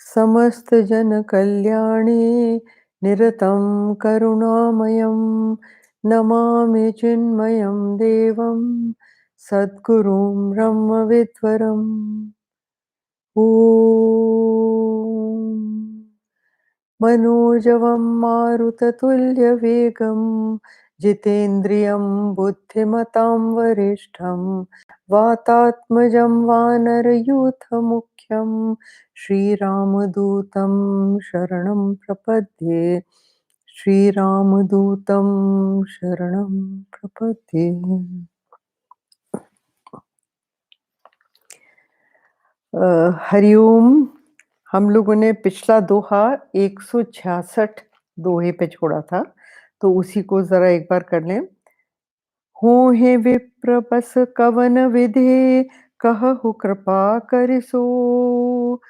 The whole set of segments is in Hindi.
समस्तजनकल्याणे निरतं करुणामयं नमामि चिन्मयं देवं सद्गुरुं ब्रह्मविद्वरम् ॐ मनोजवं मारुततुल्यवेगं जितेन्द्रियं बुद्धिमतां वरिष्ठं वातात्मजं वानरयूथमुख्यं श्रीरामदूतं शरणं प्रपद्ये श्रीरामदूतं शरणं प्रपद्ये। हरिओम। हम लोगों ने पिछला दोहा 166 दोहे पे छोड़ा था, तो उसी को जरा एक बार कर लें। होहे विप्र बस कवन विधे कहु कृपा करिसो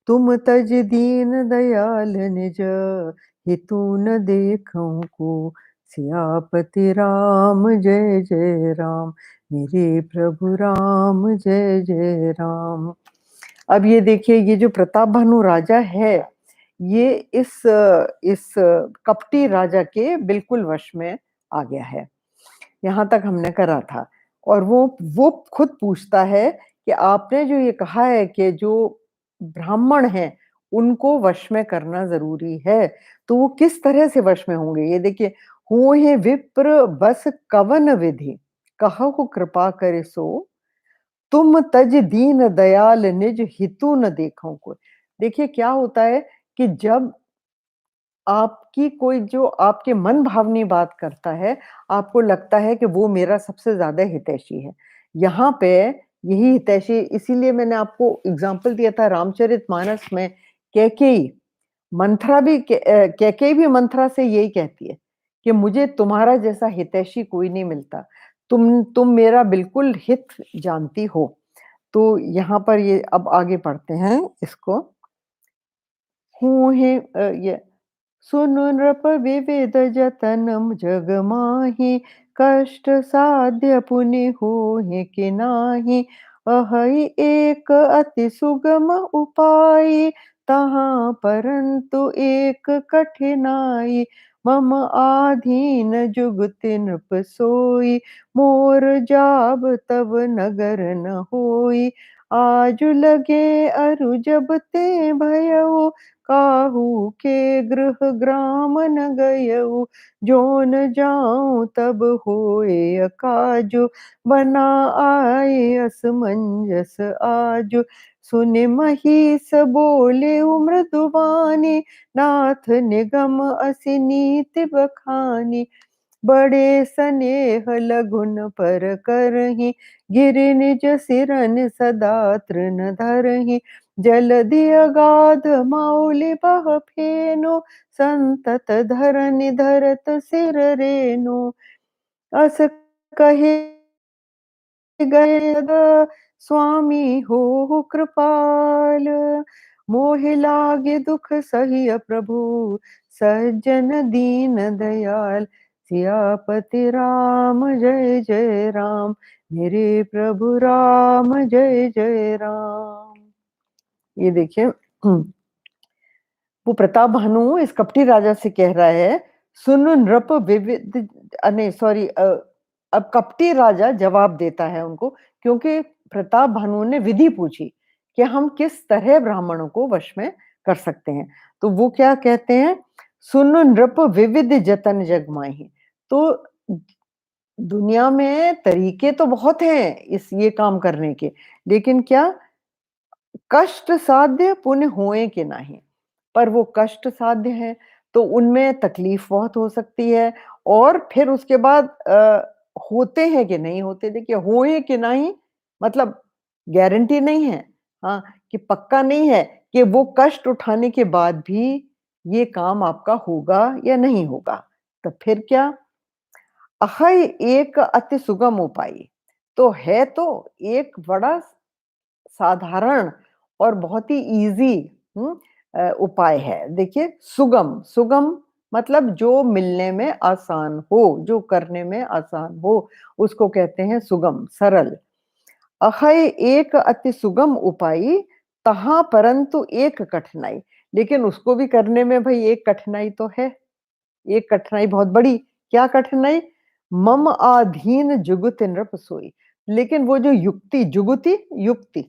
तुम तज दीन दयाल निज हितु न देखऊं को सियापति राम जय जय राम मेरे प्रभु राम जय जय राम। अब ये देखिए, ये जो प्रताप भानु राजा है, ये इस कपटी राजा के बिल्कुल वश में आ गया है। यहाँ तक हमने करा था। और वो खुद पूछता है कि आपने जो ये कहा है कि जो ब्राह्मण हैं उनको वश में करना जरूरी है, तो वो किस तरह से वश में होंगे? ये देखिए, होहे विप्र बस कवन विधि कहु कृपा करे सो तुम तज दीन दयाल निज हितु न देखो को। देखिए क्या होता है कि जब आपकी कोई जो आपके मन भावनी बात करता है, आपको लगता है कि वो मेरा सबसे ज्यादा हितैषी है। यहाँ पे यही हितैषी, इसीलिए मैंने आपको एग्जाम्पल दिया था रामचरितमानस में। कैकेयी मंथरा भी कैकेयी भी मंथरा से यही कहती है कि मुझे तुम्हारा जैसा हितैषी कोई नहीं मिलता, तुम मेरा बिल्कुल हित जानती हो। तो यहाँ पर ये अब आगे पढ़ते हैं इसको। हूँ है ये सुनु नृप विविध जतन जग माही कष्ट साध्य पुनि होहि कि नाही अहै एक अति सुगम उपाय तहाँ परंतु एक कठिनाई मम आधीन जुगति नृप सोई मोर जाब तब नगर न होई आजु लगे अरु जब ते भयउ काहू के गृह ग्राम न गयऊ जोन जाऊं तब होए अकाजु बना आए असमंजस आजु सुने महिष बोले मृदुवानी नाथ निगम असि नीति बखानी बड़े स्नेह लघुन पर करही गिरि निज सिरन सदा तृण धरही जलधि अगाध माउली बह फेनु संतत धरनि धरत सिर रेनु अस कहे गए स्वामी हो कृपाल मोहि लागे दुख सहिय प्रभु सज्जन दीन दयाल सियापति राम जय जय राम मेरे प्रभु राम जय जय राम। ये देखिए, वो प्रताप भानु इस कपटी राजा से कह रहा है, सुन नृप विविध, नहीं सॉरी, अब कपटी राजा जवाब देता है उनको, क्योंकि प्रताप भानु ने विधि पूछी कि हम किस तरह ब्राह्मणों को वश में कर सकते हैं। तो वो क्या कहते हैं, सुन नृप विविध जतन जग माही। तो दुनिया में तरीके तो बहुत हैं इस ये काम करने के, लेकिन क्या कष्ट साध्य पुण्य होए कि नहीं। पर वो कष्ट साध्य है तो उनमें तकलीफ बहुत हो सकती है, और फिर उसके बाद होते हैं कि नहीं होते। देखिए, होए कि नहीं मतलब गारंटी नहीं है, हाँ, कि पक्का नहीं है कि वो कष्ट उठाने के बाद भी ये काम आपका होगा या नहीं होगा। तो फिर क्या, अहै एक अति सुगम उपाय, तो है तो एक बड़ा साधारण और बहुत ही इजी उपाय है। देखिए, सुगम, सुगम मतलब जो मिलने में आसान हो, जो करने में आसान हो, उसको कहते हैं सुगम, सरल। अहै एक अति सुगम उपाय तहाँ परंतु एक कठिनाई, लेकिन उसको भी करने में भई एक कठिनाई तो है, एक कठिनाई बहुत बड़ी, क्या कठिनाई? मम आधीन जुगति नृप सोई। लेकिन वो जो युक्ति जुगति युक्ति,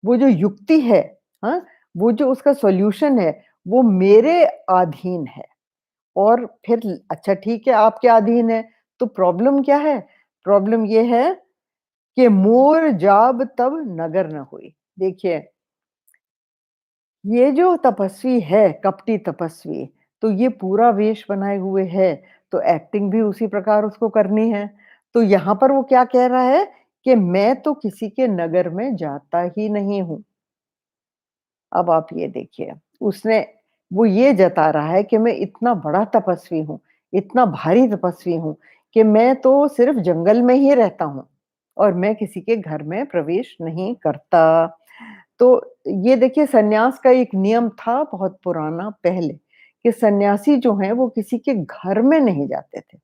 वो जो युक्ति है, हाँ? वो जो उसका सॉल्यूशन है, वो मेरे अधीन है। और फिर अच्छा ठीक है आपके अधीन है, तो प्रॉब्लम क्या है? प्रॉब्लम ये है कि मोर जाब तब नगर न होई। देखिए, ये जो तपस्वी है, कपटी तपस्वी, तो ये पूरा वेश बनाए हुए है, तो एक्टिंग भी उसी प्रकार उसको करनी है। तो यहाँ पर वो क्या कह रहा है कि मैं तो किसी के नगर में जाता ही नहीं हूँ। अब आप ये देखिए, उसने वो ये जता रहा है कि मैं इतना बड़ा तपस्वी हूँ, इतना भारी तपस्वी हूँ कि मैं तो सिर्फ़ जंगल में ही रहता हूँ और मैं किसी के घर में प्रवेश नहीं करता। तो ये देखिए सन्यास का एक नियम था बहुत पुराना पहले, कि सन्यासी जो हैं वो किसी के घर में नहीं जाते थे,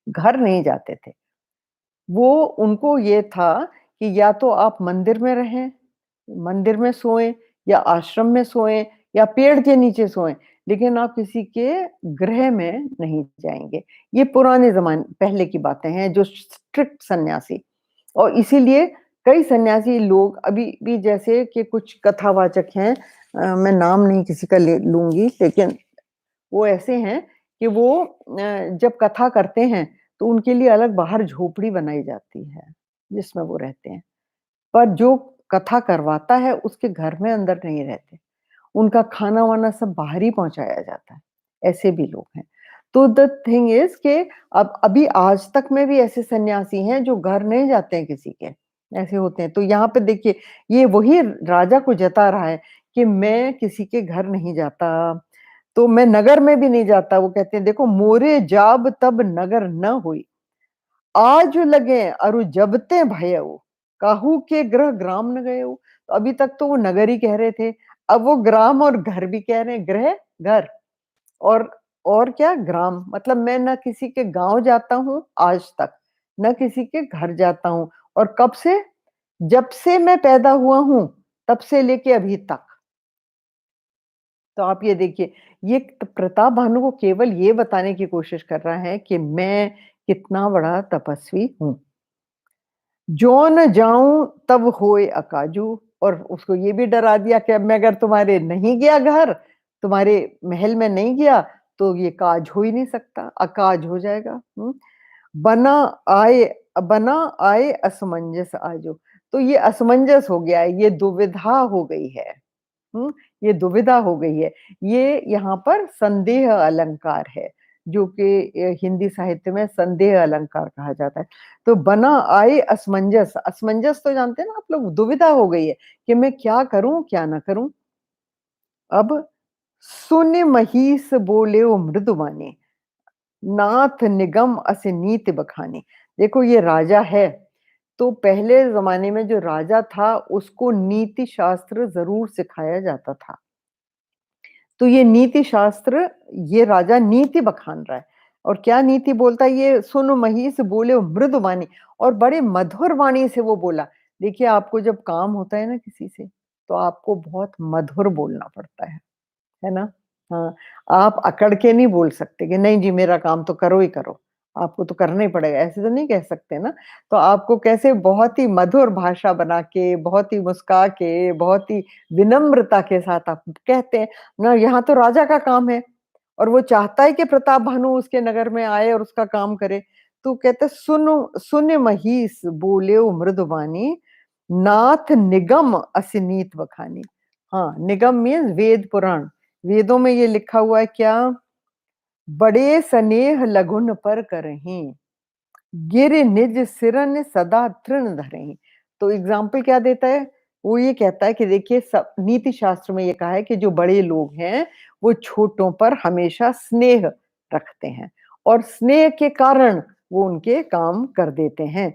घर नहीं जाते थे। वो उनको ये था कि या तो आप मंदिर में रहें, मंदिर में सोएँ या आश्रम में सोएँ या पेड़ के नीचे सोएँ, लेकिन आप किसी के गृह में नहीं जाएँगे। ये पुराने ज़माने पहले की बातें हैं जो स्ट्रिक्ट सन्यासी और इसीलिए कई सन्यासी लोग अभी भी जैसे कि कुछ कथावाचक हैं मैं नाम नहीं किसी का ले लूँगी लेकिन वो ऐसे हैं कि वो जब कथा करते हैं, तो उनके लिए अलग बाहर झोपड़ी बनाई जाती है, जिसमें वो रहते हैं। पर जो कथा करवाता है, उसके घर में अंदर नहीं रहते। उनका खाना-वाना सब बाहर ही पहुँचाया जाता है, ऐसे भी लोग हैं। तो द थिंग इज़ कि अब अभी आज तक में भी ऐसे सन्यासी हैं जो घर नहीं जाते हैं किसी के, ऐसे होते हैं। तो यहाँ पे देखिए, ये वही राजा को जता रहा है कि मैं किसी के घर नहीं जाता, तो मैं नगर में भी नहीं जाता। वो कहते हैं देखो मोरे जाब तब नगर न हुई, आज लगे अरु जबते भयउ, काहू के ग्रह ग्राम न गयउ। तो अभी तक तो वो नगर ही कह रहे थे, अब वो ग्राम और घर भी कह रहे हैं, गृह, घर और और क्या ग्राम मतलब मैं ना किसी के गाँव जाता हूँ आज तक, ना किसी के घर जाता हूँ और कब से? जब से मैं पैदा हुआ हूँ, तब से लेके अभी तक। तो आप ये देखिए, ये प्रताप भानु को केवल ये बताने की कोशिश कर रहा है कि मैं कितना बड़ा तपस्वी हूँ। "ज्यों न जाऊँ तब होए अकाजू" और उसको ये भी डरा दिया कि अब मैं अगर तुम्हारे नहीं गया घर, तुम्हारे महल में नहीं गया, तो ये काज हो ही नहीं सकता, अकाज हो जाएगा। बना आए बना आए असमंजस आजो, तो ये असमंजस हो गया है, ये दुविधा हो गई है। हुँ, ये दुविधा हो गई है। ये यहाँ पर संदेह अलंकार है, जो कि हिंदी साहित्य में संदेह अलंकार कहा जाता है। तो बना आए असमंजस, असमंजस तो जानते हैं ना आप लोग दुविधा हो गई है कि मैं क्या करूँ, क्या ना करूँ? अब सुनि महिष बोलेउ मृदुवानी, नाथ निगम अस नीति बखानी। देखो ये राजा है, तो पहले ज़माने में जो राजा था, उसको नीति शास्त्र ज़रूर सिखाया जाता था। तो ये नीति शास्त्र, ये राजा नीति बखान रहा है और क्या नीति बोलता है ये सुन महिष बोले मृदु वाणी और बड़े मधुर वाणी से वो बोला। देखिए आपको जब काम होता है ना किसी से, तो आपको बहुत मधुर बोलना पड़ता है ना? हाँ, आप अकड़ के नहीं बोल सकते कि नहीं जी मेरा काम तो करो ही करो, आपको तो करना ही पड़ेगा, ऐसे तो नहीं कह सकते ना। तो आपको कैसे बहुत ही मधुर भाषा बना के, बहुत ही मुस्का के, बहुत ही विनम्रता के साथ आप कहते हैं ना यहाँ तो राजा का काम है और वो चाहता है कि प्रताप भानु उसके नगर में आए और उसका काम करे। तो कहते सुनु सुन महिष बोलेउ मृदुवानी, नाथ निगम असिनीत बखानी। हाँ, निगम मीन्स वेद पुराण। वेदों में ये लिखा हुआ है क्या? बड़े सनेह लघुन पर करहीं, गिर निज सिरन सदा तृण धरहीं। तो एग्जाम्पल क्या देता है? वो ये कहता है कि देखिए सब नीति शास्त्र में ये कहा है कि जो बड़े लोग हैं, वो छोटों पर हमेशा स्नेह रखते हैं और स्नेह के कारण वो उनके काम कर देते हैं।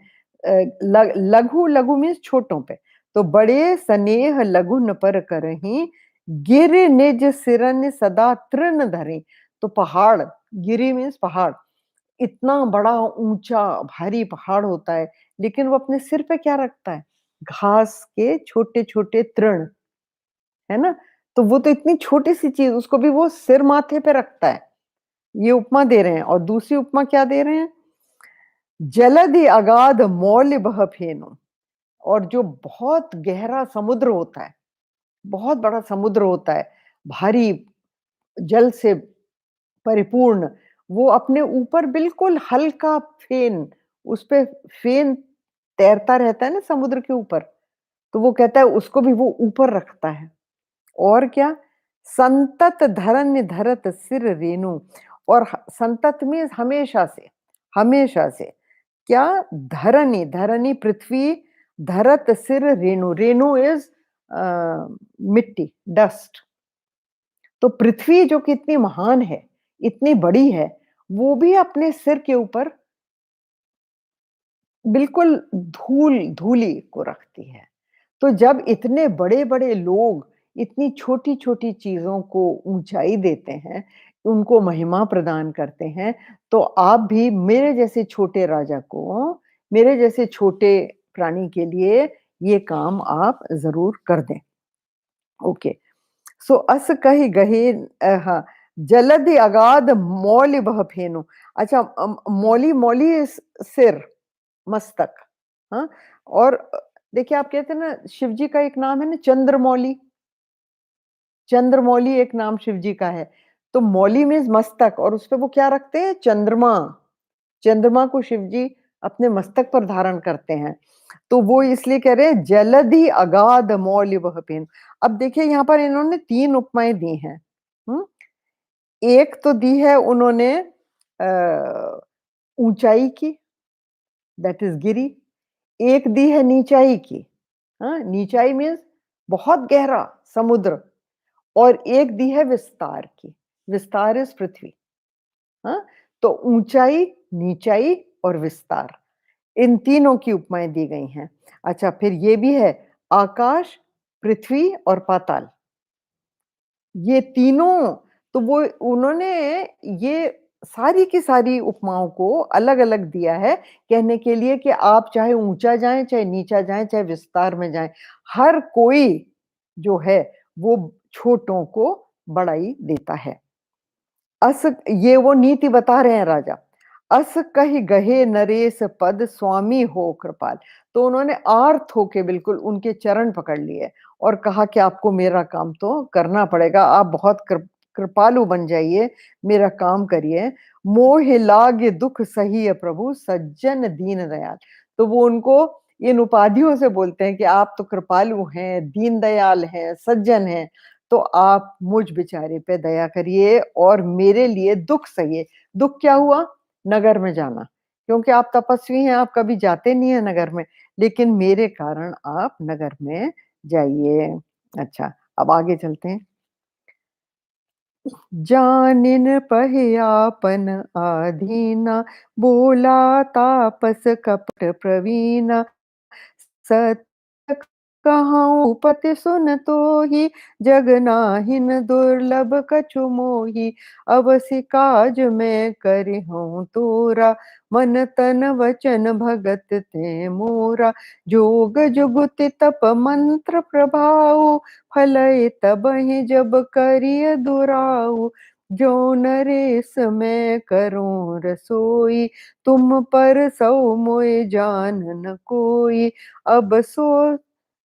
लघु लघु मीन्स छोटों पे। तो बड़े स्नेह लघुन पर करहीं, गिर निज सिरन सदा तृण धरहीं। तो पहाड़, गिरि मीन्स पहाड़, इतना बड़ा ऊंचा भारी पहाड़ होता है, लेकिन वो अपने सिर पे क्या रखता है? घास के छोटे-छोटे तृण, है ना? तो वो तो इतनी छोटी-सी चीज़ उसको भी वो सिर माथे पे रखता है। ये उपमा दे रहे हैं और दूसरी उपमा क्या दे रहे हैं? जलधि अगाध मौल्य बह फेनु। और जो बहुत गहरा समुद्र होता है, बहुत बड़ा समुद्र होता है, भारी जल से परिपूर्ण, वो अपने ऊपर बिल्कुल हल्का फेन, उसपे फेन तैरता रहता है ना समुद्र के ऊपर, तो वो कहता है उसको भी वो ऊपर रखता है। और क्या? संतत धरन्य धरत सिर रेणु। और संतत मीन्स हमेशा से। क्या? धरनी, धरनी पृथ्वी, धरत सिर रेणु, रेणु इज मिट्टी, डस्ट। तो पृथ्वी जो कि इतनी महान है, इतनी बड़ी है, वो भी अपने सिर के ऊपर बिल्कुल धूली को रखती है। तो जब इतने बड़े-बड़े लोग इतनी छोटी-छोटी चीज़ों को ऊँचाई देते हैं, उनको महिमा प्रदान करते हैं, तो आप भी मेरे जैसे छोटे राजा को, मेरे जैसे छोटे प्राणी के लिए ये काम आप ज़रूर कर दें। ओके। सो अस कहि गहे हाँ, जलधि अगाध मौलि बह फेनु। अच्छा मौली मौली इस सिर, मस्तक, हाँ? और देखिए आप कहते हैं ना शिव जी का एक नाम है ना चंद्रमौली, चंद्रमौली एक नाम शिव जी का है। तो मौली मीन्स मस्तक और उसपे वो क्या रखते हैं? चंद्रमा। चंद्रमा को शिव जी अपने मस्तक पर धारण करते हैं। तो वो इसलिए कह रहे हैं जलधि अगाध मौल्य वह पेन। अब देखिए यहाँ पर इन्होंने 3 उपमाएँ दी हैं। हुँ? एक तो दी है उन्होंने ऊँचाई की, दैट इज़ गिरी। एक दी है नीचाई की, हाँ? नीचाई मीन्स बहुत गहरा समुद्र। और एक दी है विस्तार की, विस्तार इज़ पृथ्वी, हाँ? तो ऊँचाई, नीचाई और विस्तार, इन तीनों की उपमाएँ दी गई हैं। अच्छा फिर ये भी है आकाश, पृथ्वी और पाताल। ये तीनों तो वो उन्होंने ये सारी की सारी उपमाओं को अलग-अलग दिया है, कहने के लिए कि आप चाहे ऊँचा जाएँ, चाहे नीचा जाएँ, चाहे विस्तार में जाएँ, हर कोई जो है वो छोटों को बड़ाई देता है। अस ये वो नीति बता रहे हैं राजा। अस कहि गहे नरेश पद स्वामी हो कृपाल। तो उन्होंने आर्त होके बिल्कुल उनके चरण पकड़ लिए और कहा कि आपको मेरा काम तो करना पड़ेगा। आप बहुत कृपालु बन जाइए, मेरा काम करिए। मोहि लागे दुःख सहिय प्रभु सज्जन दीन दयाल। तो वो उनको इन उपाधियों से बोलते हैं कि आप तो कृपालु हैं, दीन दयाल हैं, सज्जन हैं। तो आप मुझ बेचारे पे दया करिए और मेरे लिए दुःख सहिए। दुःख क्या हुआ? नगर में जाना, क्योंकि आप तपस्वी हैं, आप कभी जाते नहीं हैं नगर में, लेकिन मेरे कारण आप नगर में जाइए। अच्छा, अब आगे चलते हैं। जानिन पहियापन आधीना, बोला तापस कपट प्रवीणा, सत्य कहूँ पति सुन तोहि, जग नाहिन दुर्लभ कछु मोहि, अवसि काज मैं करिहूँ तोरा, मन तन वचन भगत ते मोरा, जोग जुगति तप मंत्र प्रभाव, फलय तबहि जब करिय दुराऊ, जो नरेश मैं करूँ रसोई, तुम पर सौ मोय जान न कोई, अब सो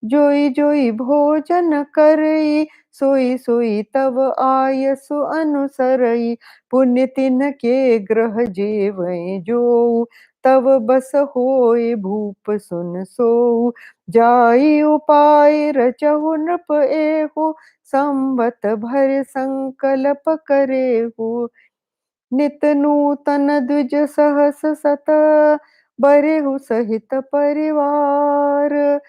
जोई जोई भोजन करई, सोई सोई तब आयसु अनुसरई, पुण्य तिन के ग्रह जेवै जो, तब बस होय भूप सुन सोऊ, जाई उपाय रचहु नृप एहु, संवत भर संकल्प करेहु, नित नूतन द्विज सहस सत, बरेहु सहित परिवार,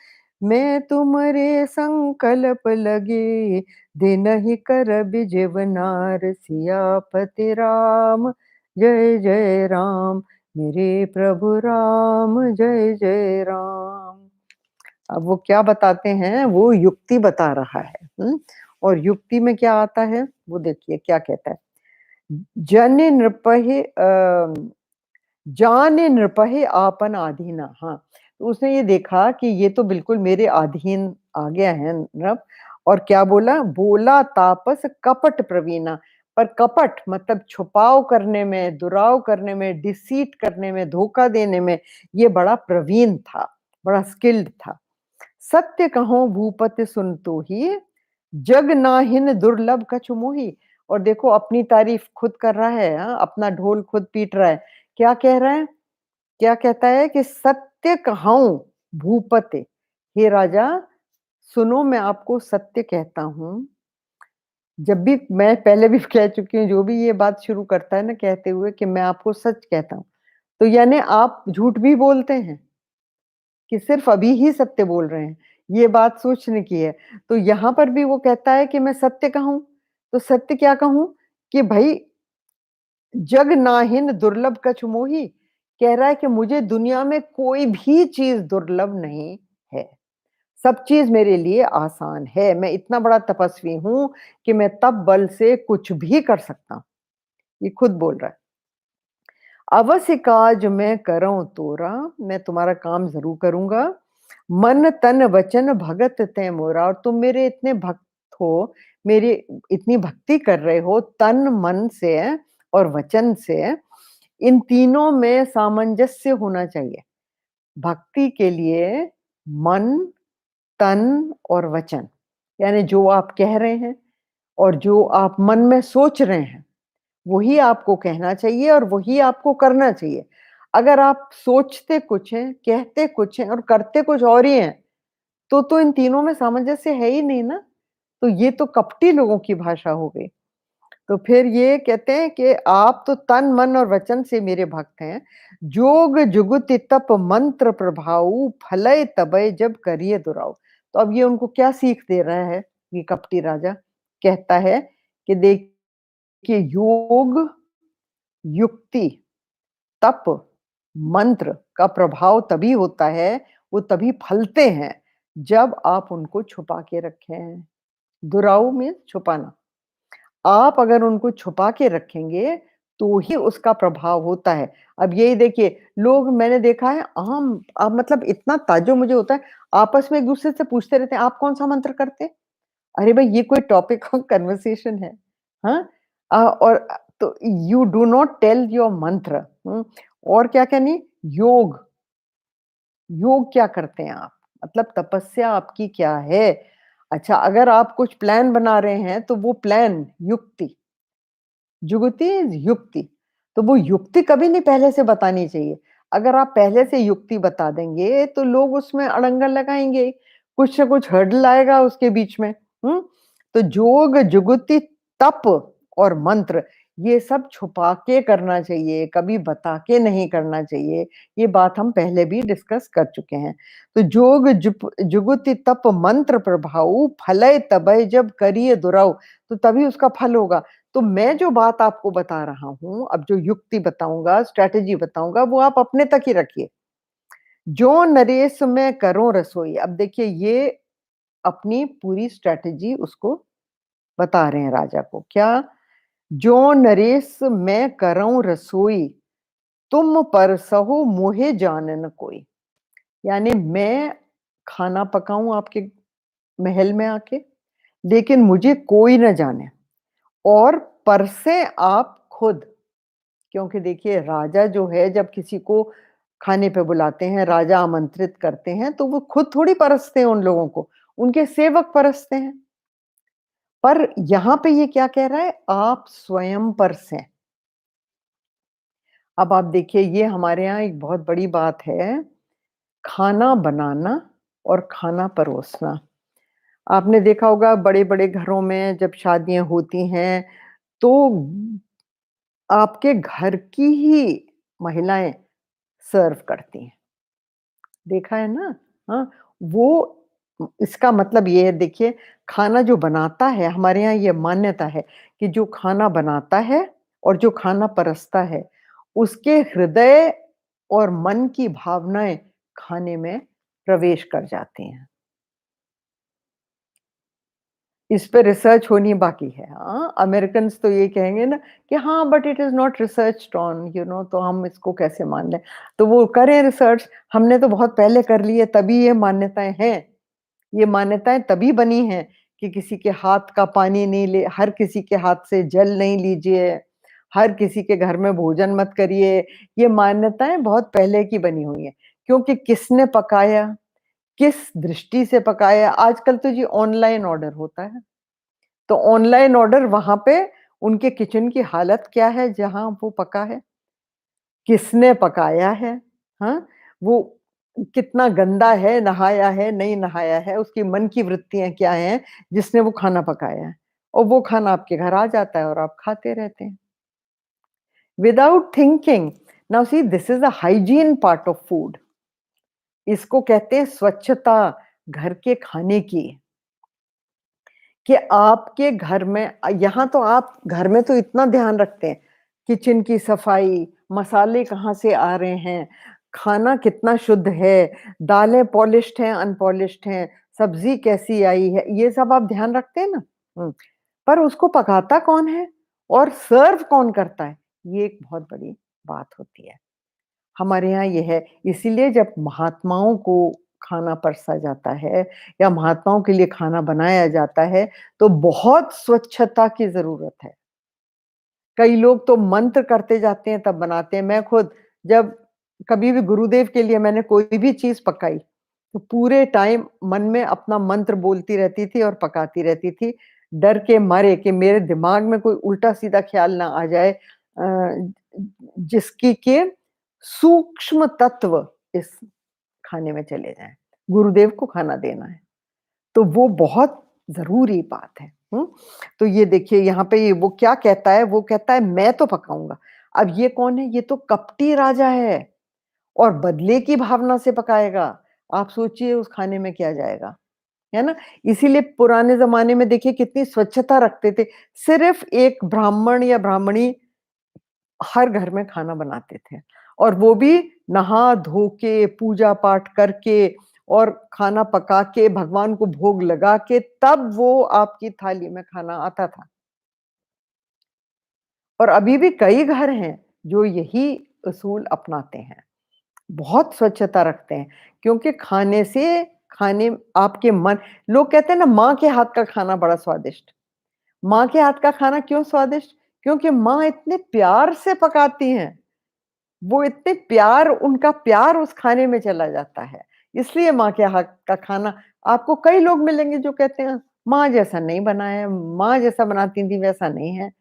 मैं तुमरे संकल्प लगे, दिनहि करबि जीवनार, सियापति राम जय जय राम, मेरे प्रभु राम जय जय राम। अब वो क्या बताते हैं? वो युक्ति बता रहा है। और युक्ति में क्या आता है? वो देखिए क्या कहता है। जनि नृपहि जानि नृपहि आपन आधीना। हाँ, तो उसने ये देखा कि ये तो बिल्कुल मेरे अधीन आ गया है नृप और क्या बोला? बोला तापस कपट प्रवीणा। पर कपट मतलब छुपाव करने में, दुराव करने में, डिसीट करने में, धोखा देने में ये बड़ा प्रवीण था, बड़ा स्किल्ड था। सत्य कहो भूपति सुनतो ही, जग नाहिन दुर्लभ कछु मोही। और देखो अपनी तारीफ खुद कर रहा है, हाँ? अपना ढोल खुद पीट रहा है। क्या कह रहा है? क्या कहता है कि सत्य कहाऊं भूपते, हे राजा सुनो मैं आपको सत्य कहता हूं। जब भी मैं पहले भी कह चुकी हूँ, जो भी ये बात शुरू करता है ना कहते हुए कि मैं आपको सच कहता हूं, तो यानी आप झूठ भी बोलते हैं कि सिर्फ अभी ही सत्य बोल रहे हैं, ये बात सोचने की है। तो यहां पर भी वो कहता है कि मैं सत्य कहूं, तो सत्य क्या कहूं कि भाई जग नाहिन दुर्लभ कछु मोही। कह रहा है कि मुझे दुनिया में कोई भी चीज दुर्लभ नहीं है, सब चीज मेरे लिए आसान है। मैं इतना बड़ा तपस्वी हूं कि मैं तप बल से कुछ भी कर सकता हूं। ये खुद बोल रहा है। अवश्य काज मैं करूं तोरा, मैं तुम्हारा काम जरूर करूंगा। मन तन वचन भगत तै मोरा। और तुम मेरे इतने भक्त हो, मेरी इतनी भक्ति कर रहे हो तन मन से और वचन से, इन तीनों में सामंजस्य होना चाहिए। भक्ति के लिए मन, तन और वचन, यानी जो आप कह रहे हैं और जो आप मन में सोच रहे हैं वही आपको कहना चाहिए और वही आपको करना चाहिए। अगर आप सोचते कुछ हैं, कहते कुछ हैं और करते कुछ और ही हैं, तो इन तीनों में सामंजस्य है ही नहीं ना। तो ये तो कपटी लोगों की भाषा हो गई। तो फिर ये कहते हैं कि आप तो तन मन और वचन से मेरे भक्त हैं। जोग जुगुति तप मंत्र प्रभाऊ, फलय तबय जब करिए दुराऊ। तो अब ये उनको क्या सीख दे रहा है? ये कपटी राजा कहता है कि देखिए योग, युक्ति, तप, मंत्र का प्रभाव तभी होता है, वो तभी फलते हैं जब आप उनको छुपा के रखें। दुराऊ में छुपाना। आप अगर उनको छुपा के रखेंगे तो ही उसका प्रभाव होता है। अब यही देखिए, लोग मैंने देखा है आम अब मतलब इतना ताज्जुब मुझे होता है, आपस में एक-दूसरे से पूछते रहते हैं, "आप कौन-सा मंत्र करते हैं?" अरे भाई ये कोई टॉपिक ऑफ कन्वर्सेशन है? हाँ? और तो you do not tell your mantra. और क्या कहनी? योग। योग क्या करते हैं आप? मतलब तपस्या आपकी क्या है? अच्छा अगर आप कुछ प्लान बना रहे हैं तो वो प्लान युक्ति, जुगति युक्ति, तो वो युक्ति कभी नहीं पहले से बतानी चाहिए। अगर आप पहले से युक्ति बता देंगे तो लोग उसमें अड़ंगा लगाएंगे, कुछ ना कुछ हर्डल आएगा उसके बीच में। तो जोग जुगति तप और मंत्र ये सब छुपा के करना चाहिए, कभी बता के नहीं करना चाहिए। ये बात हम पहले भी डिस्कस कर चुके हैं। तो जोग जुगति तप मंत्र प्रभाऊ, फलय तबय जब करिए दुराऊ। तो तभी उसका फल होगा। तो मैं जो बात आपको बता रहा हूं, अब जो युक्ति बताऊंगा, स्ट्रैटेजी बताऊंगा, वो आप अपने तक ही रखिए। जो नरेश में करो रसोई। अब देखिए ये अपनी पूरी स्ट्रैटेजी उसको बता रहे हैं राजा को। क्या? जो नरेश मैं करऊं रसोई, तुम परसहु मोहे जानन कोई। यानी मैं खाना पकाऊं आपके महल में आके, लेकिन मुझे कोई ना जाने, और परसे आप खुद। क्योंकि देखिए राजा जो है जब किसी को खाने पे बुलाते हैं, राजा आमंत्रित करते हैं, तो वो खुद थोड़ी परसते हैं उन लोगों को, उनके सेवक परसते हैं। पर यहां पे ये क्या कह रहा है? आप स्वयं परसें। अब आप देखिए ये हमारे यहाँ एक बहुत बड़ी बात है, खाना बनाना और खाना परोसना। आपने देखा होगा बड़े-बड़े घरों में जब शादियां होती हैं, तो आपके घर की ही महिलाएं सर्व करती हैं। देखा है ना? हाँ, वो इसका मतलब ये है देखिए, खाना जो बनाता है, हमारे यहाँ ये मान्यता है कि जो खाना बनाता है और जो खाना परसता है, उसके हृदय और मन की भावनाएँ खाने में प्रवेश कर जाती हैं। इस पे रिसर्च होनी बाकी है। हाँ, अमेरिकन्स तो ये कहेंगे ना कि हाँ, but it is not researched on तो हम इसको कैसे मान लें? तो वो करें रिसर्च, हमने तो बहुत पहले कर ली है तभी ये मान्यताएँ हैं। ये मान्यताएँ तभी बनी हैं कि किसी के हाथ का पानी नहीं ले हर किसी के हाथ से जल नहीं लीजिए, हर किसी के घर में भोजन मत करिए। ये मान्यताएँ बहुत पहले की बनी हुई हैं, क्योंकि किसने पकाया, किस दृष्टि से पकाया, आजकल तो जी ऑनलाइन ऑर्डर होता है। तो ऑनलाइन ऑर्डर वहाँ पे उनके किचन की हालत क्या है जहाँ वो पका है? किसने पकाया है? हाँ? वो कितना गंदा है, नहाया है, नहीं नहाया है, उसकी मन की वृत्तियाँ क्या हैं जिसने वो खाना पकाया है? और वो खाना आपके घर आ जाता है और आप खाते रहते हैं। Without thinking now see this is the hygiene part of food. इसको कहते हैं स्वच्छता घर के खाने की। कि आपके घर में यहाँ तो आप घर में तो इतना ध्यान रखते हैं, किचन की सफाई, मसाले कहाँ से आ रहे हैं, खाना कितना शुद्ध है, दालें पॉलिश्ड हैं, अनपॉलिश्ड हैं, सब्ज़ी कैसी आई है, ये सब आप ध्यान रखते हैं ना? पर उसको पकाता कौन है और सर्व कौन करता है, ये एक बहुत बड़ी बात होती है। हमारे यहाँ ये है, इसीलिए जब महात्माओं को खाना परसा जाता है या महात्माओं के लिए खाना बनाया जाता है, तो बहुत स्वच्छता की ज़रूरत है। कई लोग तो मंत्र करते जाते हैं तब बनाते हैं। मैं खुद जब कभी भी गुरुदेव के लिए मैंने कोई भी चीज़ पकाई, तो पूरे टाइम मन में अपना मंत्र बोलती रहती थी और पकाती रहती थी, डर के मारे कि मेरे दिमाग में कोई उल्टा-सीधा ख्याल ना आ जाए जिसकी के सूक्ष्म तत्व इस खाने में चले जाएँ। गुरुदेव को खाना देना है। तो वो बहुत ज़रूरी बात है। तो ये देखिए यहाँ पे ये वो क्या कहता है, वो कहता है मैं तो पकाऊँगा। अब ये कौन है? ये तो कपटी राजा है और बदले की भावना से पकाएगा। आप सोचिए उस खाने में क्या जाएगा, है ना? इसीलिए पुराने ज़माने में देखिए कितनी स्वच्छता रखते थे। सिर्फ़ एक ब्राह्मण या ब्राह्मणी हर घर में खाना बनाते थे और वो भी नहा धो के, पूजा पाठ करके और खाना पका के, भगवान को भोग लगा के तब वो आपकी थाली में खाना आता था। और अभी भी कई घर हैं जो यही उसूल अपनाते हैं। बहुत स्वच्छता रखते हैं क्योंकि खाने से खाने आपके मन लोग कहते हैं ना माँ के हाथ का खाना बड़ा स्वादिष्ट। माँ के हाथ का खाना क्यों स्वादिष्ट? क्योंकि माँ इतने प्यार से पकाती हैं। वो इतने प्यार उनका प्यार उस खाने में चला जाता है। इसलिए माँ के हाथ का खाना आपको कई लोग मिलेंगे जो कहते हैं, माँ जैसा नहीं बना है, माँ जैसा बनाती थी वैसा नहीं है।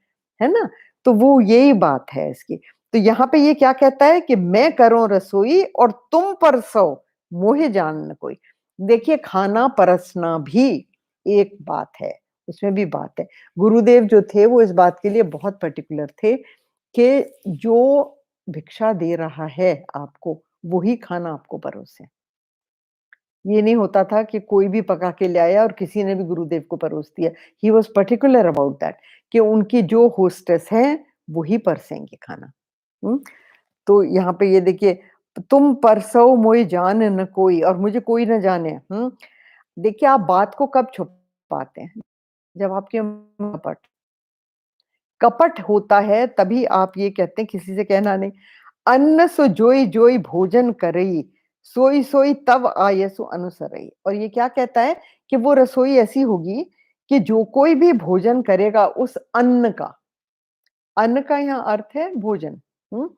है ना? तो वो यही बात है इसकी। तो यहाँ पे ये क्या कहता है कि मैं करूँ रसोई और तुम परसो, मोहि जान न कोई। देखिए खाना परसना भी एक बात है, उसमें भी बात है। गुरुदेव जो थे वो इस बात के लिए बहुत पर्टिकुलर थे कि जो भिक्षा दे रहा है आपको, वही खाना आपको परोसे। ये नहीं होता था कि कोई भी पका के ले आया और किसी ने भी गुरुदेव को परोस दिया। He was particular about that कि उनकी जो होस्टेस हैं, वही परसेंगे खाना। हुँ? तो यहाँ पे ये देखिए, तुम परसो मोहि जान न कोई और मुझे कोई ना जाने। देखिए आप बात को कब छुपाते हैं? जब आपके कपट कपट होता है तभी आप ये कहते हैं किसी से कहना नहीं अन्न सो जोई जोई भोजन करई, सोई सोई तब आयसु अनुसरई। और ये क्या कहता है कि वो रसोई ऐसी होगी कि जो कोई भी भोजन करेगा उस अन्न का यहाँ अर्थ है भोजन। हम्म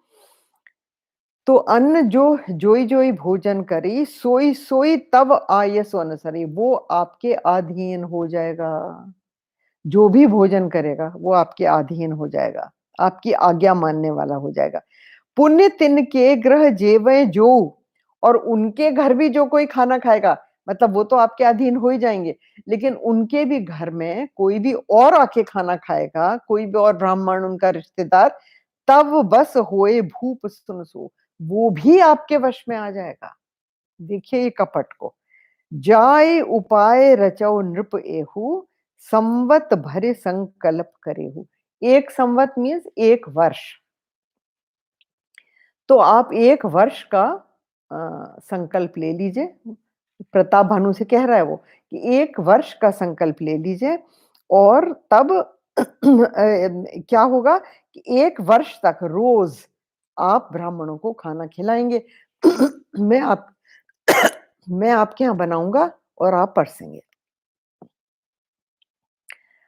तो अन्न जो जोई जोई भोजन करी सोई सोई तब आयसु अनुसरई, वो आपके अधीन हो जाएगा। जो भी भोजन करेगा वो आपके अधीन हो जाएगा, आपकी आज्ञा मानने वाला हो जाएगा। पुण्य तिनके ग्रह जेवै जो, और उनके घर भी जो कोई खाना खाएगा, मतलब वो तो आपके अधीन हो ही जाएँगे, लेकिन उनके भी घर में कोई भी और आके खाना खाएगा, कोई भी और ब्राह्मण उनका रिश्तेदार, तब बस होए भूप सुन सो, वो भी आपके वश में आ जाएगा। देखिए ये कपट को। जाय उपाय रचौ नृप एहु, संवत भरे संकल्प करेहु। 1 संवत मीन्स 1 वर्ष। तो आप 1 वर्ष का संकल्प ले लीजिए। प्रताप भानु से कह रहा है वो कि 1 वर्ष का संकल्प ले लीजिए और तब क्या होगा कि 1 वर्ष तक रोज़ आप ब्राह्मणों को खाना खिलाएँगे। मैं आप मैं आपके यहाँ बनाऊँगा और आप परसेंगे।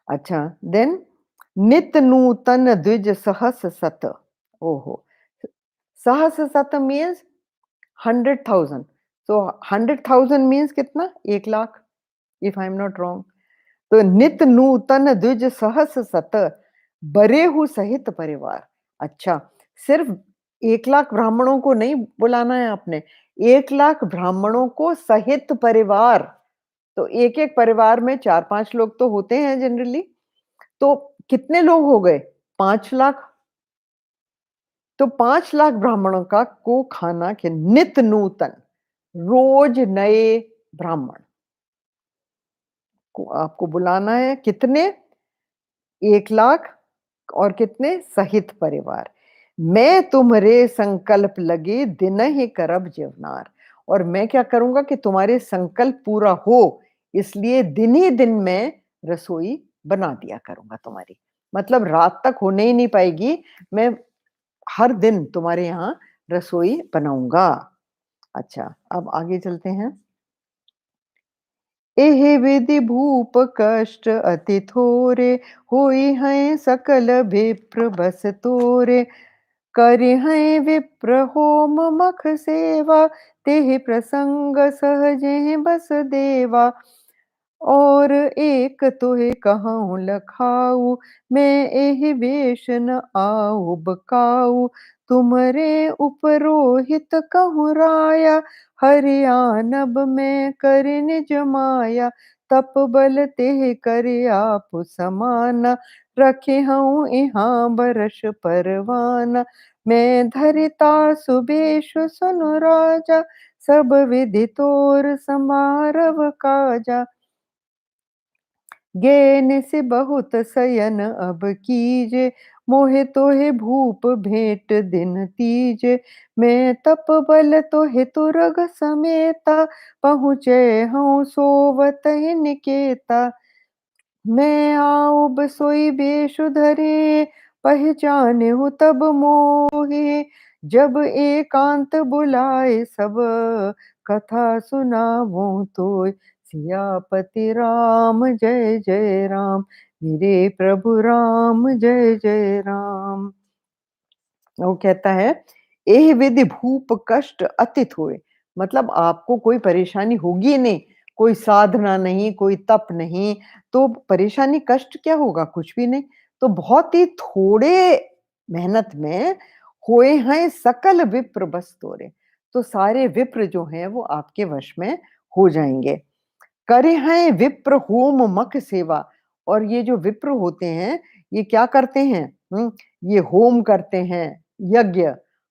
अच्छा, देन नित नूतन द्विज सहस सत। ओहो! सहस सत मीन्स 100,000. So 100,000 means कितना? 1,00,000 if I'm not wrong. तो नित नूतन द्विज सहस सत बरेहु सहित परिवार। अच्छा, सिर्फ 1,00,000 ब्राह्मणों को नहीं बुलाना है आपने, 1,00,000 ब्राह्मणों को सहित परिवार। तो एक-एक परिवार में 4-5 लोग तो होते हैं जनरली, तो कितने लोग हो गए? 5,00,000। तो 5,00,000 ब्राह्मणों का को खाना कि नित नूतन, रोज नए ब्राह्मण को आपको बुलाना है। कितने? 1,00,000 और कितने? सहित परिवार। मैं तुम्हरे संकल्प लगे दिन ही करब जेवनार। और मैं क्या करूँगा कि तुम्हारे संकल्प पूरा हो, इसलिए दिन ही दिन मैं रसोई बना दिया करूँगा तुम्हारी। मतलब रात तक होने ही नहीं पाएगी, मैं हर दिन तुम्हारे यहाँ रसोई बनाऊँगा। अच्छा, अब आगे चलते हैं। एहि विधि भूप कष्ट अति थोरे, होई हैं सकल विप्र बस तोरे। करि हैं विप्र होम मख सेवा, तेहि प्रसंग सहजे बस देवा। और एक तोहे कहूँ लखाऊ, मैं एहि वेश न आऊ बकाऊ। तुमरे उपरोहित कहूँ राया, हरियाणब में कर निज माया। तप बल तेह करे आप समाना, रखे हूँ यहाँ बरस परवाना। मैं धरिता सुबेश सुनु राजा, सब विधि तोर समारव काजा। गैन से बहुत शयन अब कीजे, मोहे तोहे भूप भेंट दिन तीजे। मैं तप बल तोहे तुरग समेता, पहुँचे हूँ सोवत ही निकेता। मैं आऊँ बसोई बेश धरे, पहचाने तब मोहे। जब एकांत बुलाए सब, कथा सुनाऊँ तो। सियापति राम जय जय राम, मेरे प्रभु राम जय जय राम। वो कहता है, एह विधि भूप कष्ट अतित हुए। मतलब आपको कोई परेशानी होगी नहीं, कोई साधना नहीं, कोई तप नहीं, तो परेशानी कष्ट क्या होगा? कुछ भी नहीं। तो बहुत ही थोड़े मेहनत में होए हैं सकल विप्र बस तोरे। तो सारे विप्र जो हैं वो आपके वश में हो जाएंगे। करे हैं विप्र होम मख सेवा। और ये जो विप्र होते हैं, ये क्या करते हैं? ये होम करते हैं, यज्ञ,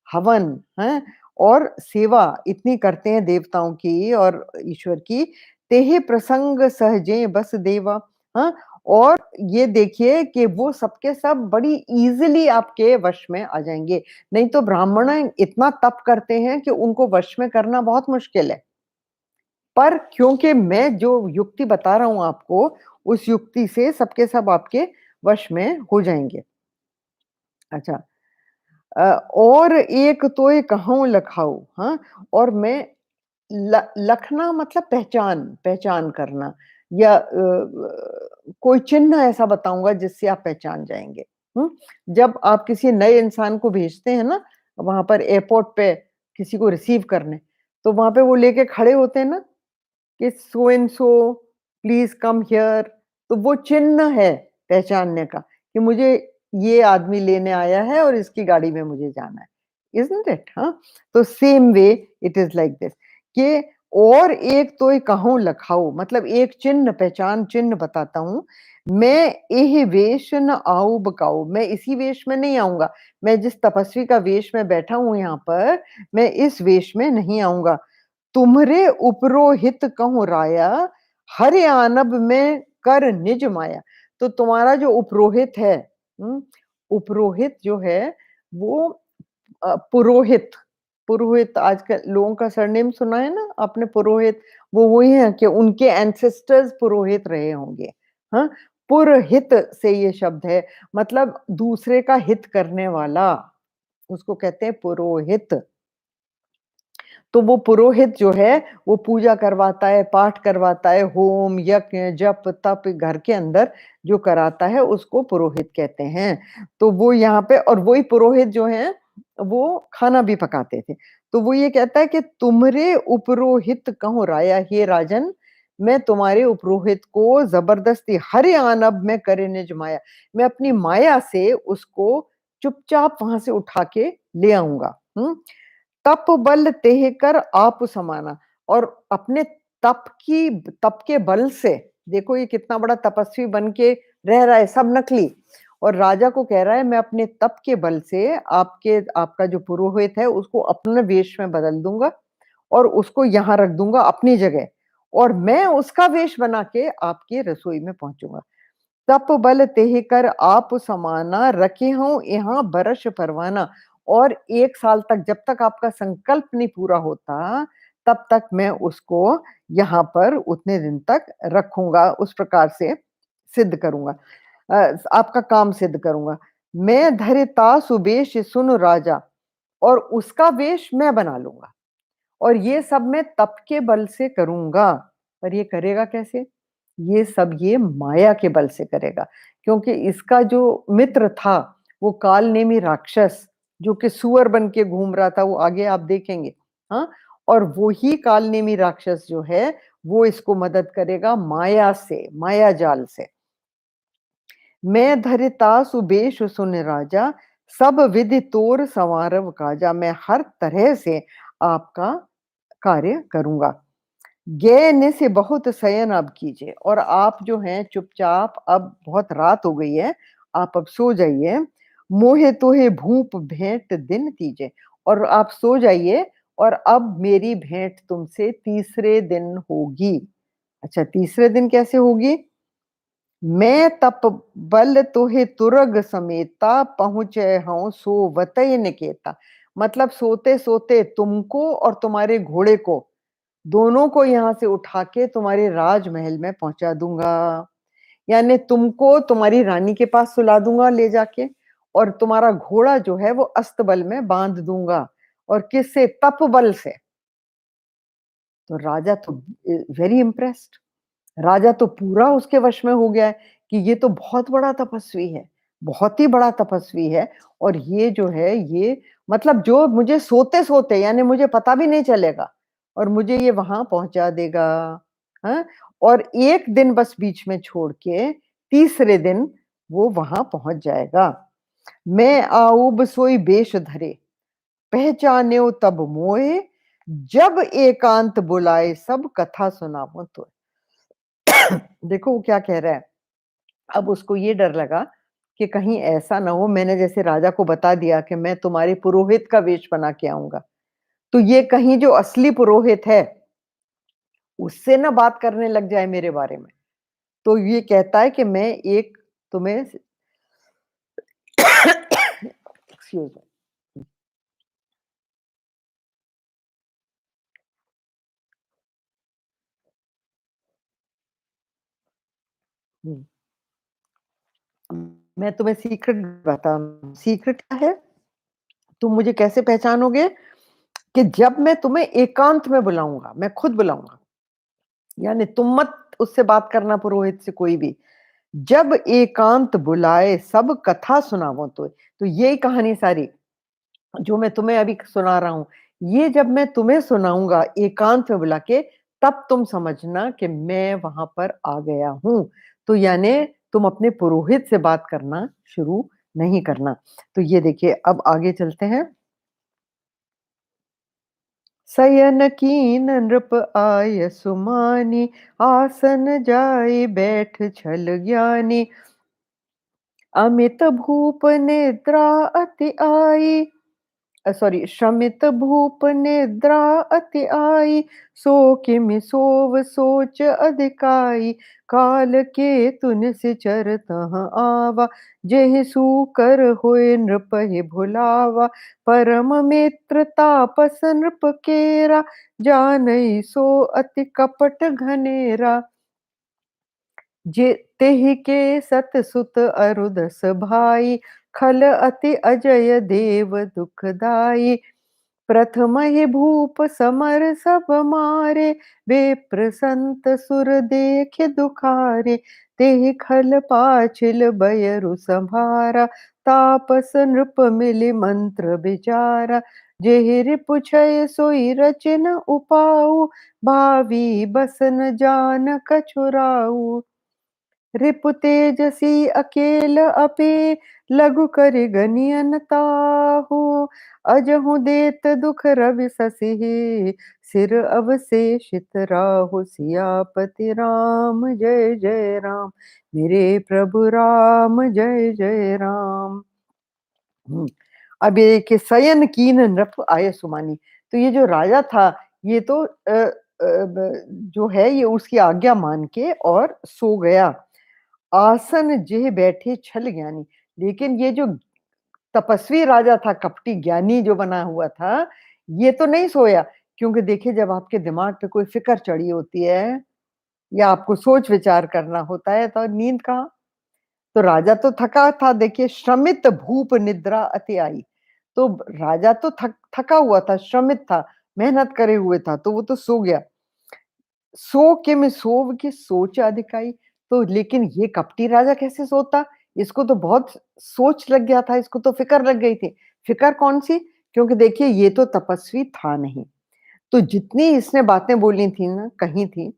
हवन, हैं? और सेवा इतनी करते हैं देवताओं की और ईश्वर की। तेहि प्रसंग सहजे बस देवा। हाँ, और ये देखिए कि वो सबके सब बड़ी इजीली आपके वश में आ जाएंगे। नहीं तो ब्राह्मण इतना तप करते हैं कि उनको वश में करना बहुत मुश्किल है। पर क्योंकि मैं जो युक्ति बता रहा हूँ आपको, उस युक्ति से सबके सब आपके वश में हो जाएँगे। अच्छा, और एक तोय कहऊँ लखाऊ, हाँ? और मैं लखना मतलब पहचान, पहचान करना या कोई चिन्ह ऐसा बताऊँगा जिससे आप पहचान जाएँगे। जब आप किसी नए इंसान को भेजते हैं ना, वहाँ पर एयरपोर्ट पे किसी को रिसीव करने, तो वहाँ पे वो लेके खड़े होते हैं ना कि so and so please come here. तो वो चिन्ह है पहचानने का कि मुझे ये आदमी लेने आया है और इसकी गाड़ी में मुझे जाना है। Isn't it? हाँ, तो same way it is like this कि और एक तो कहूँ लखाऊ, मतलब एक चिन्ह, पहचान चिन्ह बताता हूँ। मैं एह वेश न आऊ बकाऊ, मैं इसी वेश में नहीं आऊंगा। मैं जिस तपस्वी का वेश में बैठा हूं यहाँ पर, मैं इस वेश में नहीं आऊंगा। तुम्हरे उपरोहित कहूँ राया, हरि आनब में कर निज माया। तो तुम्हारा जो उपरोहित है, उपरोहित जो है वो पुरोहित, पुरोहित आजकल लोगों का सरनेम सुना है ना आपने पुरोहित, वो वही है कि उनके एंसेस्टर्स पुरोहित रहे होंगे, हाँ? पुरहित से ये शब्द है, मतलब दूसरे का हित करने वाला, उसको कहते हैं पुरोहित। तो वो पुरोहित जो है, वो पूजा करवाता है, पाठ करवाता है, होम, यज्ञ, जप, तप घर के अंदर जो कराता है, उसको पुरोहित कहते हैं। तो वो यहाँ पे और वही पुरोहित जो हैं, वो खाना भी पकाते थे। तो वो ये कहता है कि "तुमरे उपरोहित कहूँ राया, हे राजन, मैं तुम्हारे उपरोहित को ज़बरदस्ती हरि आन अब मैं करे निज माया।" मैं अपनी माया से उसको चुपचाप वहाँ से उठा के ले आऊँगा। तप बल तेह कर आप समाना और अपने तप के बल से देखो ये कितना बड़ा तपस्वी बन के रह रहा है, सब नकली और राजा को कह रहा है मैं अपने तप के बल से आपका जो पुरोहित है उसको अपने वेश में बदल दूंगा और उसको यहाँ रख दूंगा अपनी जगह और मैं उसका वेश बना के आपकी रसोई में पहुंचूंगा। तप बल तेहि कर आप समाना रखे हूँ यहाँ बरस परवाना और 1 साल तक जब तक आपका संकल्प नहीं पूरा होता, तब तक मैं उसको यहाँ पर उतने दिन तक रखूँगा, उस प्रकार से सिद्ध करूँगा आपका काम सिद्ध करूँगा। मैं धरिता सुबेश सुन राजा और उसका वेश मैं बना लूँगा और ये सब मैं तप के बल से करूँगा। पर ये करेगा कैसे? ये सब ये माया के बल से करेगा क्योंकि इसका जो मित्र था वो कालनेमी राक्षस जो कि सूअर बन के घूम रहा था वो आगे आप देखेंगे हाँ और वो ही कालनेमी राक्षस जो है वो इसको मदद करेगा माया से माया जाल से मैं धरिता सुबेश सुन राजा सब विधि तोर संवारव काजा मैं हर तरह से आपका कार्य करूंगा गए से बहुत शयन अब कीजिए और आप जो हैं चुपचाप अब बहुत रात हो गई है आप अब सो जाइए मोहे तोहे भूप भेंट दिन तीजे और आप सो जाइए और अब मेरी भेंट तुमसे तीसरे दिन होगी अच्छा तीसरे दिन कैसे होगी मैं तप बल तोहे तुरग समेता पहुंचे हूं सोवतय निकेता मतलब सोते सोते तुमको और तुम्हारे घोड़े को दोनों को यहाँ से उठा के तुम्हारे राजमहल में पहुंचा दूंगा यानी तुमको तुम्हारी रानी के पास सुला दूंगा ले जाके और तुम्हारा घोड़ा जो है वो अस्तबल में बांध दूंगा और किससे तप बल से तो राजा तो वेरी इम्प्रेस्ड राजा तो पूरा उसके वश में हो गया है कि ये तो बहुत बड़ा तपस्वी है बहुत ही बड़ा तपस्वी है और ये जो है ये मतलब जो मुझे सोते सोते यानी मुझे पता भी नहीं चलेगा और मुझे ये वहां पहुंचा देगा हाँ? और एक दिन बस बीच में छोड़ के तीसरे दिन वो वहां पहुंच जाएगा मैं आऊब सोई बेश धरे पहचाने तब मोए जब एकांत बुलाए सब कथा सुनावो तो देखो वो क्या कह रहा है अब उसको ये डर लगा कि कहीं ऐसा ना हो मैंने जैसे राजा को बता दिया कि मैं तुम्हारे पुरोहित का वेश बना के आऊंगा तो ये कहीं जो असली पुरोहित है उससे ना बात करने लग जाए मेरे बारे में तो ये कहता है कि मैं एक तुम्हें एक्सक्यूज मी मैं तुम्हें सीक्रेट बताता हूँ सीक्रेट क्या है तुम मुझे कैसे पहचानोगे कि जब मैं तुम्हें एकांत में बुलाऊंगा मैं खुद बुलाऊंगा यानी तुम मत उससे बात करना पुरोहित से कोई भी जब एकांत बुलाए सब कथा सुनावो तो यही कहानी सारी जो मैं तुम्हें अभी सुना रहा हूं ये जब मैं तुम्हें सुनाऊंगा एकांत में बुला के तब तुम समझना कि मैं वहां पर आ गया हूं तो यानी तुम अपने पुरोहित से बात करना शुरू नहीं करना तो ये देखिए अब आगे चलते हैं शयन कीन नृप आय सुमानी आसन जाय बैठ छल ज्ञानी अमित भूप निद्रा अति आई सॉरी, शमित भूप निद्रा अति आई, सो किमि सोव सोच अधिकाई, काल के तुन सिचर तह आवा, जेहि सूकर होए नृपहि भुलावा, परम मित्र तापस नृप केरा, जानई सो अति कपट घनेरा, जे तेहि के सत सुत अरुदस भाई, खल अति अजय देव दुखदाई, प्रथम ही भूप समर सब मारे, विप्र संत सुर देख दुखारे, तेहि खल पाछिल बयरु संभारा, तापस नृप मिलि मंत्र विचारा, जेहि रिपु छय सोई रचिन उपाऊ, भावी बसन जान कछुराऊ, रिपु तेजसी अकेल अपे, लघु करि गनियन ताहू, अजहु देत दुख रवि ससिहि, सिर अवशेषित राहु, सियापति राम जय जय राम, मेरे प्रभु राम जय जय राम। अब ये कि शयन कीन नृप आय सुमानी, तो ये जो राजा था ये तो जो है ये उसकी आज्ञा मान के और सो गया। आसन जेह बैठे छल ज्ञानी, लेकिन ये जो तपस्वी राजा था, कपटी ज्ञानी जो बना हुआ था, ये तो नहीं सोया, क्योंकि देखिए जब आपके दिमाग पे कोई फिक्र चढ़ी होती है या आपको सोच विचार करना होता है तो नींद कहाँ? तो राजा तो थका था, देखिए श्रमित भूप निद्रा अति आई, तो राजा तो थका हुआ था, श्रमित था, मेहनत करे हुए था, तो वो तो सो गया। सो के में सोव की सोच अधिकाई, तो लेकिन ये कपटी राजा कैसे सोता? इसको तो बहुत सोच लग गया था, इसको तो फिक्र लग गई थी। फिक्र कौन सी? क्योंकि देखिए ये तो तपस्वी था नहीं, तो जितनी इसने बातें बोली थी ना, कही थी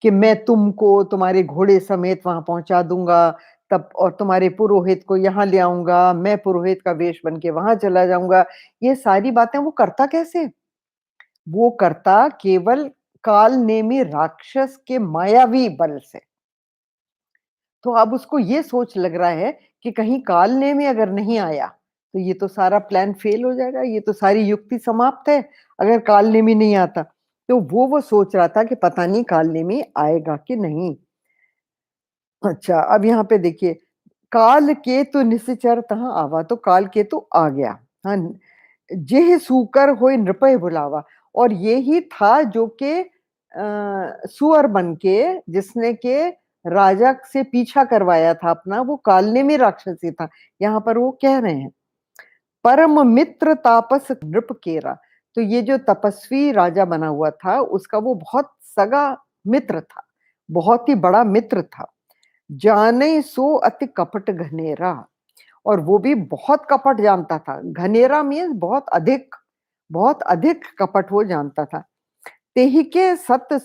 कि मैं तुमको तुम्हारे घोड़े समेत वहां पहुंचा दूंगा, तब और तुम्हारे पुरोहित को यहाँ ले आऊंगा, मैं पुरोहित का वेश बन के वहां चला जाऊंगा, ये सारी बातें वो करता कैसे? वो करता केवल काल नेमी राक्षस के मायावी बल से। तो अब उसको ये सोच लग रहा है कि कहीं काल नेमी अगर नहीं आया तो ये तो सारा प्लान फेल हो जाएगा, ये तो सारी युक्ति समाप्त है अगर काल नेमी नहीं आता। तो वो सोच रहा था कि पता नहीं काल नेमी आएगा कि नहीं। अच्छा, अब यहाँ पे देखिए, काल केतु निश्चर तहाँ आवा, तो काल केतु आ गया। हाँ, जेह सूकर होए नृपय बुलावा, और ये ही था जो के सुअर बन के जिसने के राजा से पीछा करवाया था अपना, वो कालनेमी राक्षस ही था। यहाँ पर वो कह रहे हैं परम मित्र तापस नृप केरा, तो ये जो तपस्वी राजा बना हुआ था उसका वो बहुत सगा मित्र था, बहुत ही बड़ा मित्र था। जाने सो अति कपट घनेरा, और वो भी बहुत कपट जानता था। घनेरा मीन्स बहुत अधिक कपट वो जानता था। तेहि के सत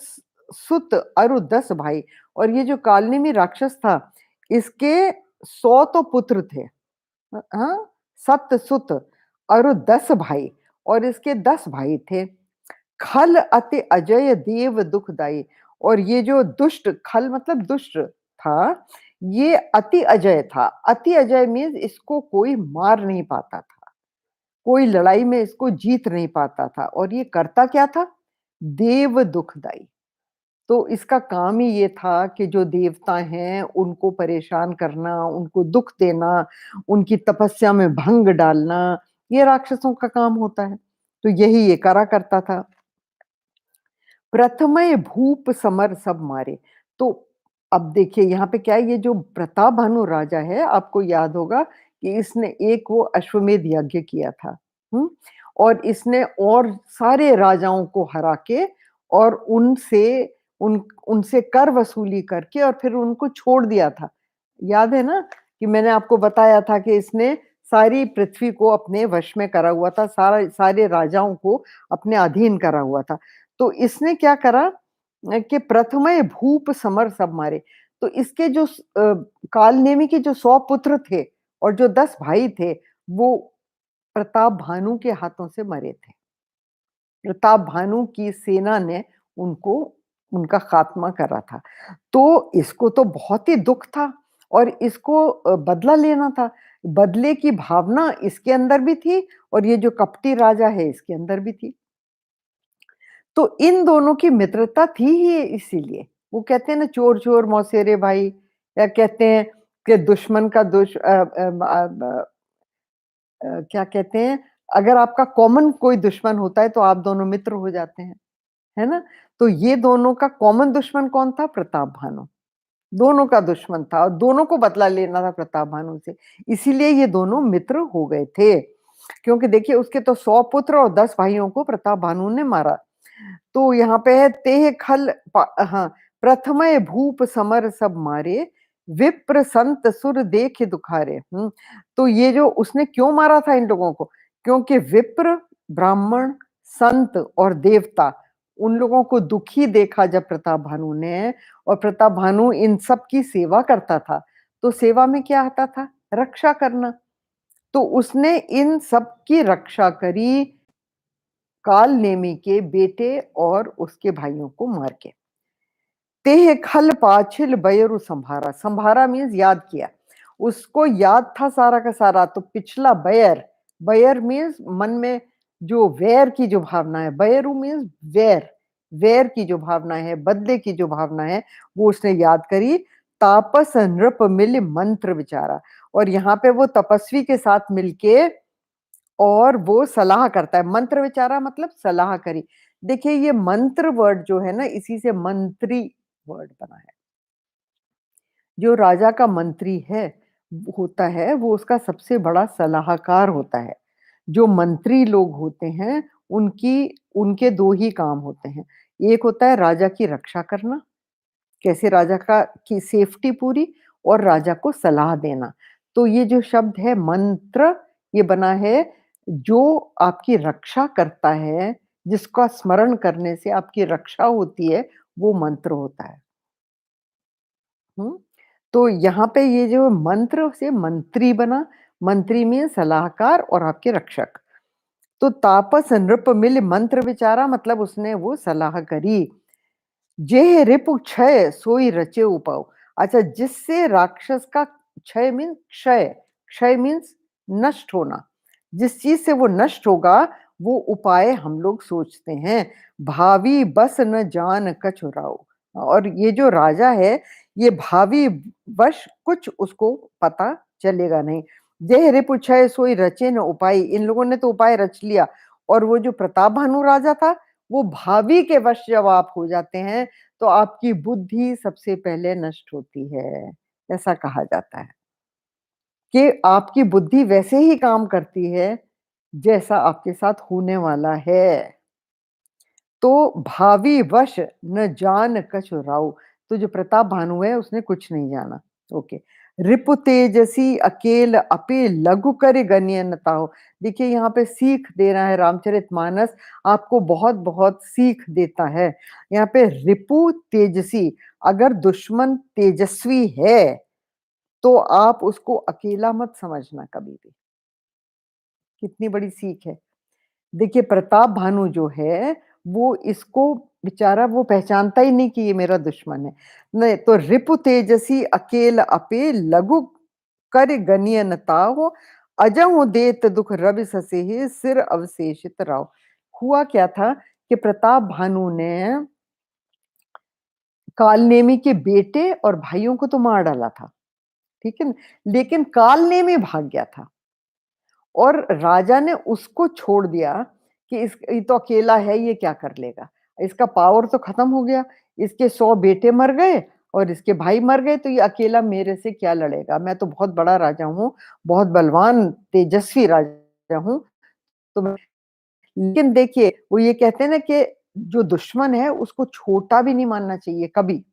सुत अरु 10 भाई, और ये जो कालनेमी राक्षस था इसके 100 तो पुत्र थे। हाँ, सत सुत अरु 10 भाई, और इसके 10 भाई थे। खल अति अजय देव दुखदाई, और ये जो दुष्ट, खल मतलब दुष्ट था, ये अति अजय था। अति अजय मीन्स इसको कोई मार नहीं पाता था, कोई लड़ाई में इसको जीत नहीं पाता था। और ये करता क्या था? देव दुखदाई, तो इसका काम ही ये था कि जो देवता हैं उनको परेशान करना, उनको दुख देना, उनकी तपस्या में भंग डालना, ये राक्षसों का काम होता है। तो यही ये करा करता था। प्रथमय भूप समर सब मारे, तो अब देखिए यहाँ पे क्या है, ये जो प्रताप भानु राजा है, आपको याद होगा कि इसने एक वो अश्वमेध यज्ञ किया था। हम्म, और इसने और सारे राजाओं को हरा के और उनसे कर वसूली करके और फिर उनको छोड़ दिया था। याद है ना कि मैंने आपको बताया था कि इसने सारी पृथ्वी को अपने वश में करा हुआ था, सारे राजाओं को अपने अधीन करा हुआ था। तो इसने क्या करा कि प्रथमय भूप समर सब मारे, तो इसके जो कालनेमी के जो 100 पुत्र थे और जो 10 भाई थे, वो प्रताप भानु के हाथों से मरे थे। प्रताप भानु की सेना ने उनको उनका खात्मा करा था। तो इसको तो बहुत ही दुख था, और इसको बदला लेना था। बदले की भावना इसके अंदर भी थी और ये जो कपटी राजा है इसके अंदर भी थी। तो इन दोनों की मित्रता थी ही इसीलिए। वो कहते हैं ना चोर-चोर मौसेरे भाई, या कहते हैं कि दुश्मन का क्या कहते हैं, अगर आपका कॉमन कोई दुश्मन होता है तो आप दोनों मित्र हो जाते हैं, है ना? तो ये दोनों का कॉमन दुश्मन कौन था? प्रताप भानु। दोनों का दुश्मन था और दोनों को बदला लेना था प्रताप भानु से। इसीलिए ये दोनों मित्र हो गए थे। क्योंकि देखिए उसके तो 100 पुत्र और 10 भाइयों को प्रताप भानु ने मारा। तो यहाँ पे है तेह खल हाँ, प्रथमय भूप समर सब मारे, विप्र संत सुर देख दुखारे। तो ये जो उसने क्यों मारा था इन लोगों को? क्योंकि विप्र, ब्राह्मण, संत और देवता, उन लोगों को दुखी देखा जब प्रताप भानु ने, और प्रताप भानु इन सब की सेवा करता था। तो सेवा में क्या आता था? रक्षा करना। तो उसने इन सब की रक्षा करी काल नेमी के बेटे और उसके भाइयों को मार के। तेह खल पाछिल बयरु संभारा। संभारा मीन्स याद किया। उसको याद था सारा का सारा। तो पिछला बयर, बयर मीन्स मन में जो वैर की जो भावना है, बयरु मीन्स वैर, वैर की जो भावना है, बदले की जो भावना है, वो उसने याद करी। तापस नृप मिल मंत्र विचारा। और यहाँ पे वो तपस्वी के साथ मिलके और वो सलाह करता है। मंत्र विचारा मतलब सलाह करी। देखिए ये मंत्र वर्ड जो है ना, इसी से मंत्री वर्ड बना है। जो राजा का मंत्री है होता है, वो उसका सबसे बड़ा सलाहकार होता है। जो मंत्री लोग होते हैं उनकी उनके दो ही काम होते हैं। एक होता है राजा की रक्षा करना, कैसे राजा का की सेफ्टी पूरी, और राजा को सलाह देना। तो ये जो शब्द है मंत्र, ये बना है जो आपकी रक्षा करता है, जिसका स्मरण करने से आपकी रक्षा होती है, वो मंत्र होता है। हुँ? तो यहाँ पे ये जो मंत्र से मंत्री बना, मंत्री में सलाहकार और आपके रक्षक। तो तापस नृप मिल मंत्र विचारा मतलब उसने वो सलाह करी। जेह रिपु क्षय सोई रचे उपाय। अच्छा, जिससे राक्षस का क्षय मीन्स क्षय, क्षय मीन्स नष्ट होना। जिस चीज से वो नष्ट होगा वो उपाय हम लोग सोचते हैं। भावी बस न जान कछुराओ। और ये जो राजा है ये भावी वश कुछ उसको पता चलेगा नहीं। जेह रिपु क्षय सोई रचे न उपाय। इन लोगों ने तो उपाय रच लिया, और वो जो प्रताप भानु राजा था वो भावी के वश जब आप हो जाते हैं तो आपकी बुद्धि सबसे पहले नष्ट होती है। ऐसा कहा जाता है कि आपकी बुद्धि वैसे ही काम करती है जैसा आपके साथ होने वाला है। तो भावी वश न जान कछु राउ। तो जो प्रताप भानु है उसने कुछ नहीं जाना। ओके। रिपु तेजसी अकेल अपे लघु कर गण्य न ताहो। देखिए यहाँ पे सीख दे रहा है रामचरितमानस, आपको बहुत बहुत सीख देता है। यहाँ पे रिपु तेजसी, अगर दुश्मन तेजस्वी है तो आप उसको अकेला मत समझना कभी भी। कितनी बड़ी सीख है। देखिए प्रताप भानु जो है वो इसको बेचारा वो पहचानता ही नहीं कि ये मेरा दुश्मन है। नहीं तो रिपु तेजसी अकेल अपे लघु कर गनिय न ताहो, अजहु देत दुख रवि ससेहि सिर अवशेषित राव। हुआ क्या था कि प्रताप भानु ने कालनेमी के बेटे और भाइयों को तो मार डाला था, ठीक है ना? लेकिन कालनेमी भाग गया था और राजा ने उसको छोड़ दिया कि इस ये तो अकेला है, ये क्या कर लेगा? इसका पावर तो खत्म हो गया। इसके 100 बेटे मर गए और इसके भाई मर गए, तो ये अकेला मेरे से क्या लड़ेगा? मैं तो बहुत बड़ा राजा हूँ, बहुत बलवान तेजस्वी राजा हूँ। तो लेकिन देखिए वो ये कहते हैं ना कि जो दुश्मन है उसको छोटा भी नहीं मानना चाहिए कभी।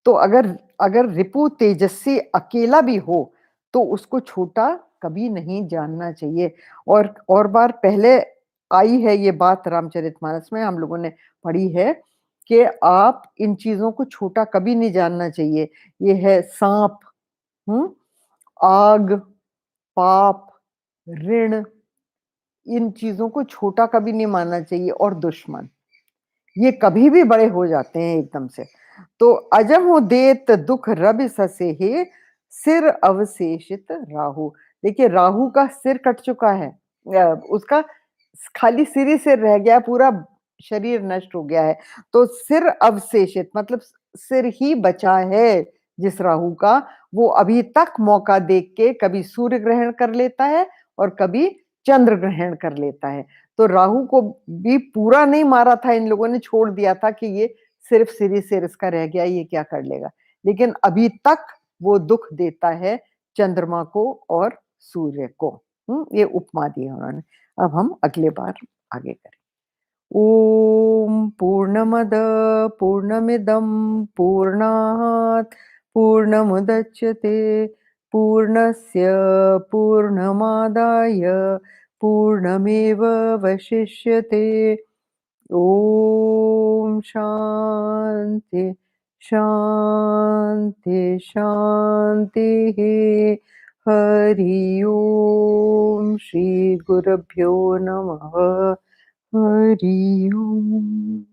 तो अगर अगर रिपु तेजस्वी अकेला भी हो तो उसको छोटा कभी नहीं जानना चाहिए। और बार पहले आई है ये बात रामचरितमानस में, हम लोगों ने पढ़ी है कि आप इन चीजों को छोटा कभी नहीं जानना चाहिए। ये है सांप, हम्म, आग, पाप, ऋण, इन चीजों को छोटा कभी नहीं मानना चाहिए। और दुश्मन, ये कभी भी बड़े हो जाते हैं एकदम से। तो अजम देत दुख रवि ससेहे, सिर अवशेषित राहु। देखिए राहु का सिर कट चुका है, उसका खाली सिर ही सिर रह गया है, पूरा शरीर नष्ट हो गया है। तो सिर अवशेषित मतलब सिर ही बचा है जिस राहु का, वो अभी तक मौका देख के कभी सूर्य ग्रहण कर लेता है और कभी चंद्र ग्रहण कर लेता है। तो राहु को भी पूरा नहीं मारा था इन लोगों ने, छोड़ दिया था कि ये सिर्फ सिर ही सिर इसका रह गया, ये क्या कर लेगा। लेकिन अभी तक वो दुख देता है चंद्रमा को और सूर्य को। ये उपमा दी है उन्होंने। अब हम अगले बार आगे करें। ॐ पूर्णमद पूर्णमिदं पूर्णात् पूर्णमुदच्यते पूर्णस्य पूर्णमादाय पूर्णमेवावशिष्यते। ॐ शान्ति शान्ति शान्तिः। हरि ओम श्री गुरुभ्यो नमः। हरि ओम।